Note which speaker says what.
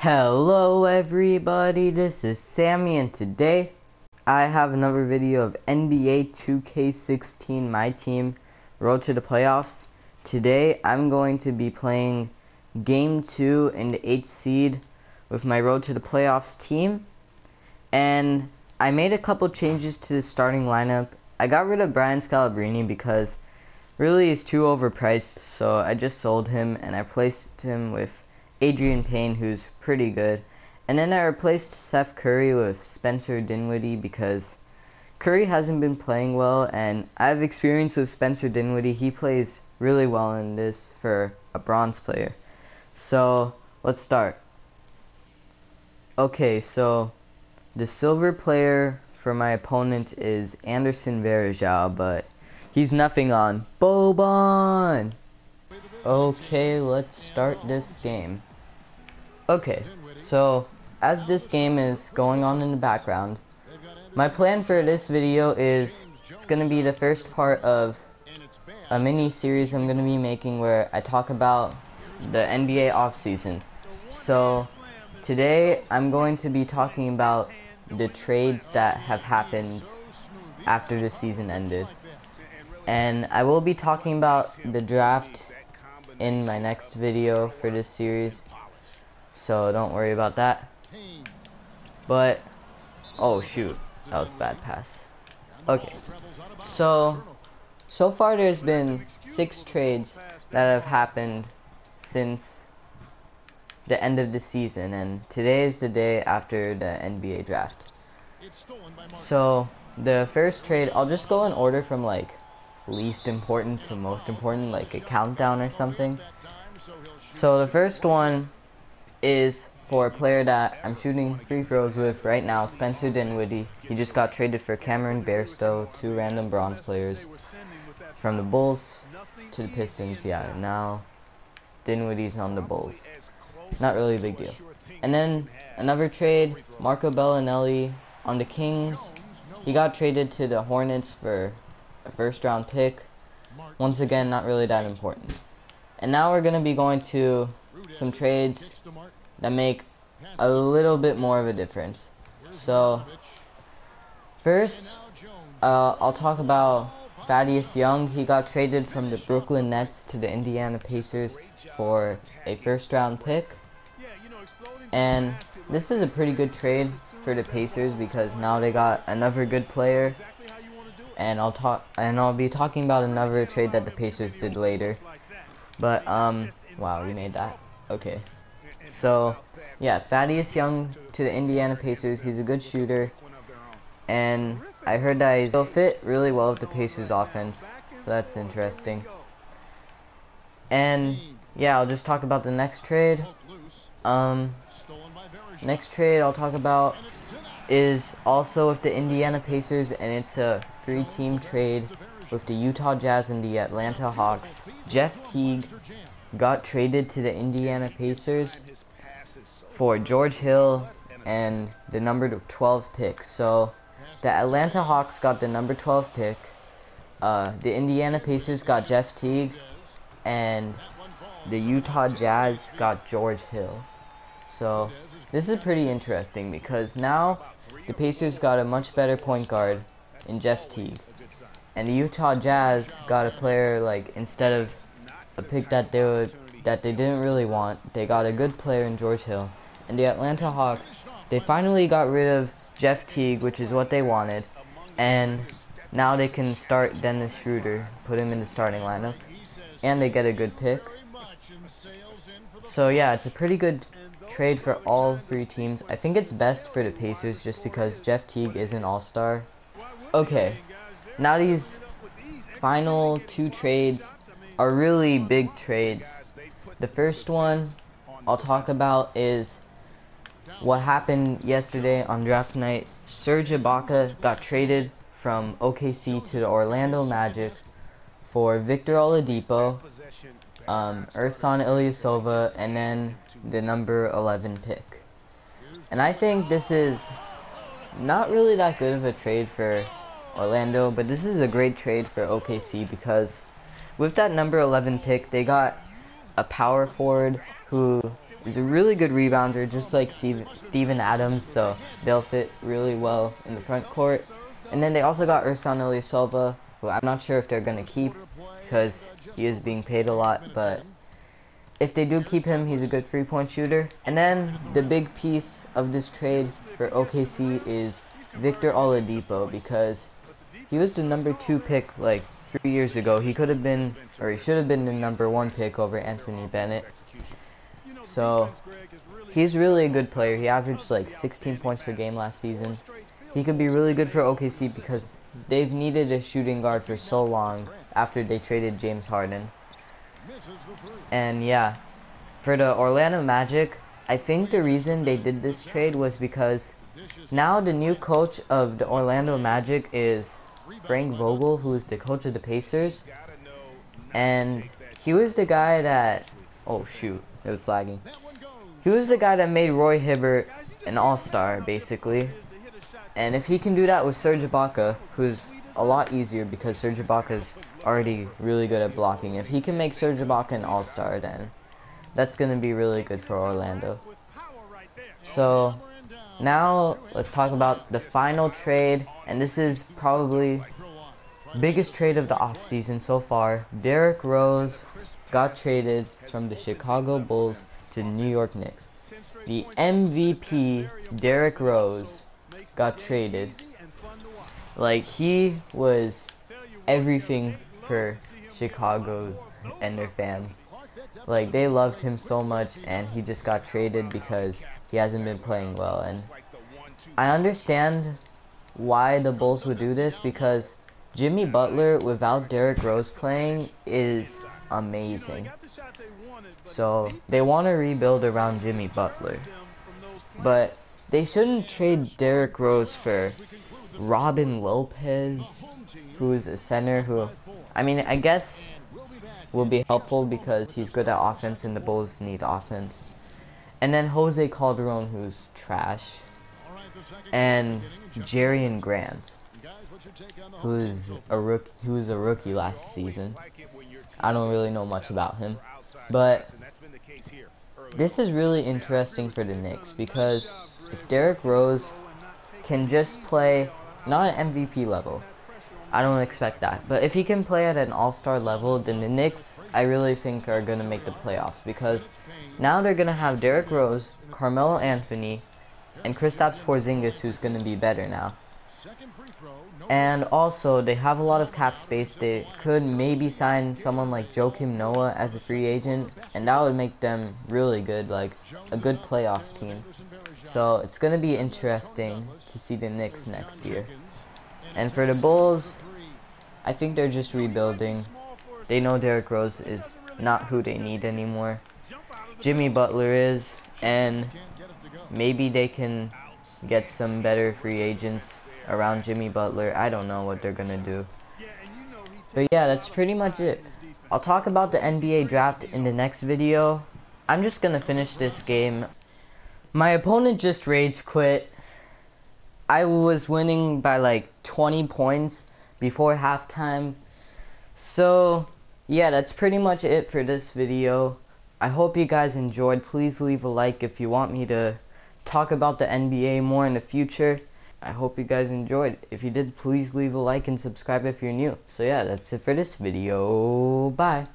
Speaker 1: Hello everybody, this is Sammy and today I have another video of NBA 2K16 My Team Road to the Playoffs. Today I'm going to be playing Game 2 in the 8th seed with my Road to the Playoffs team. And I made a couple changes to the starting lineup. I got rid of Brian Scalabrine because really he's too overpriced, so I just sold him and I replaced him with Adrian Payne, who's pretty good. And then I replaced Seth Curry with Spencer Dinwiddie because Curry hasn't been playing well, and I have experience with Spencer Dinwiddie. He plays really well in this for a bronze player. So let's start. Okay, so the silver player for my opponent is Anderson Varejao, but he's nothing on Boban. Okay, let's start this game. Okay, so as this game is going on in the background, my plan for this video is it's going to be the first part of a mini series I'm going to be making where I talk about the NBA offseason. So today I'm going to be talking about the trades that have happened after the season ended. And I will be talking about the draft in my next video for this series, so don't worry about that. But oh shoot, that was a bad pass. Okay, so far there's been 6 trades that have happened since the end of the season, and today is the day after the NBA draft. So the first trade, I'll just go in order from like least important to most important, like a countdown or something. So the first one is for a player that I'm shooting free throws with right now, Spencer Dinwiddie. He just got traded for Cameron Bairstow, 2 random bronze players from the Bulls to the Pistons. Yeah, now Dinwiddie's on the Bulls. Not really a big deal. And then another trade, Marco Bellinelli on the Kings. He got traded to the Hornets for a first-round pick. Once again, not really that important. And now we're going to be going to some trades that make a little bit more of a difference. So first, I'll talk about Thaddeus Young. He got traded from the Brooklyn Nets to the Indiana Pacers for a first-round pick. And this is a pretty good trade for the Pacers because now they got another good player. And I'll be talking about another trade that the Pacers did later. But wow, we made that. Okay. So yeah, Thaddeus Young to the Indiana Pacers. He's a good shooter, and I heard that he'll fit really well with the Pacers offense, so that's interesting. And yeah, I'll just talk about the next trade. Next trade I'll talk about is also with the Indiana Pacers, and it's a 3-team trade with the Utah Jazz and the Atlanta Hawks. Jeff Teague got traded to the Indiana Pacers for George Hill and the number 12 pick. So the Atlanta Hawks got the number 12 pick. The Indiana Pacers got Jeff Teague, and the Utah Jazz got George Hill. So this is pretty interesting because now the Pacers got a much better point guard in Jeff Teague, and the Utah Jazz got a player, like, instead of a pick that they didn't really want, they got a good player in George Hill. And the Atlanta Hawks, they finally got rid of Jeff Teague, which is what they wanted, and now they can start Dennis Schroeder, put him in the starting lineup, and they get a good pick. So yeah, it's a pretty good trade for all 3 teams. I think it's best for the Pacers just because Jeff Teague is an all-star. Okay, now these final 2 trades are really big trades. The first one I'll talk about is what happened yesterday on draft night. Serge Ibaka got traded from OKC to the Orlando Magic for Victor Oladipo, Ersan Ilyasova, and then the number 11 pick. And I think this is not really that good of a trade for Orlando, but this is a great trade for OKC because with that number 11 pick, they got a power forward who is a really good rebounder, just like Steven Adams, so they'll fit really well in the front court. And then they also got Ersan Ilyasova, who I'm not sure if they're going to keep because he is being paid a lot, but if they do keep him, he's a good three-point shooter. And then the big piece of this trade for OKC is Victor Oladipo, because he was the #2 pick like 3 years ago. He could have been, or he should have been the #1 pick over Anthony Bennett. So he's really a good player. He averaged like 16 points per game last season. He could be really good for OKC because they've needed a shooting guard for so long after they traded James Harden. And yeah, for the Orlando Magic, I think the reason they did this trade was because now the new coach of the Orlando Magic is Frank Vogel, who is the coach of the Pacers. And he was the guy that, oh shoot, it was lagging. He was the guy that made Roy Hibbert an all-star, basically. And if he can do that with Serge Ibaka, who's a lot easier because Serge Ibaka's already really good at blocking. If he can make Serge Ibaka an all-star, then that's going to be really good for Orlando. So now let's talk about the final trade, and this is probably biggest trade of the offseason so far. Derrick Rose got traded from the Chicago Bulls to the New York Knicks. The MVP Derrick Rose got traded. Like, he was everything for Chicago and their fans. Like, they loved him so much, and he just got traded because he hasn't been playing well. And I understand why the Bulls would do this, because Jimmy Butler without Derrick Rose playing is amazing. So they want to rebuild around Jimmy Butler. But they shouldn't trade Derrick Rose for Robin Lopez, who is a center who, I mean, I guess will be helpful because he's good at offense and the Bulls need offense. And then Jose Calderon, who's trash. And Jerian Grant, who's a rookie last season. I don't really know much about him. But this is really interesting for the Knicks, because if Derrick Rose can just play, not at MVP level, I don't expect that, but if he can play at an all-star level, then the Knicks, I really think, are going to make the playoffs, because now they're going to have Derrick Rose, Carmelo Anthony, and Kristaps Porzingis, who's going to be better now. And also, they have a lot of cap space. They could maybe sign someone like Joakim Noah as a free agent, and that would make them really good, like a good playoff team. So it's going to be interesting to see the Knicks next year. And for the Bulls, I think they're just rebuilding. They know Derrick Rose is not who they need anymore. Jimmy Butler is, and maybe they can get some better free agents around Jimmy Butler. I don't know what they're gonna do. But yeah, that's pretty much it. I'll talk about the NBA draft in the next video. I'm just gonna finish this game. My opponent just rage quit. I was winning by like 20 points before halftime. So yeah, that's pretty much it for this video. I hope you guys enjoyed. Please leave a like if you want me to talk about the NBA more in the future. I hope you guys enjoyed. If you did, please leave a like and subscribe if you're new. So yeah, that's it for this video. Bye.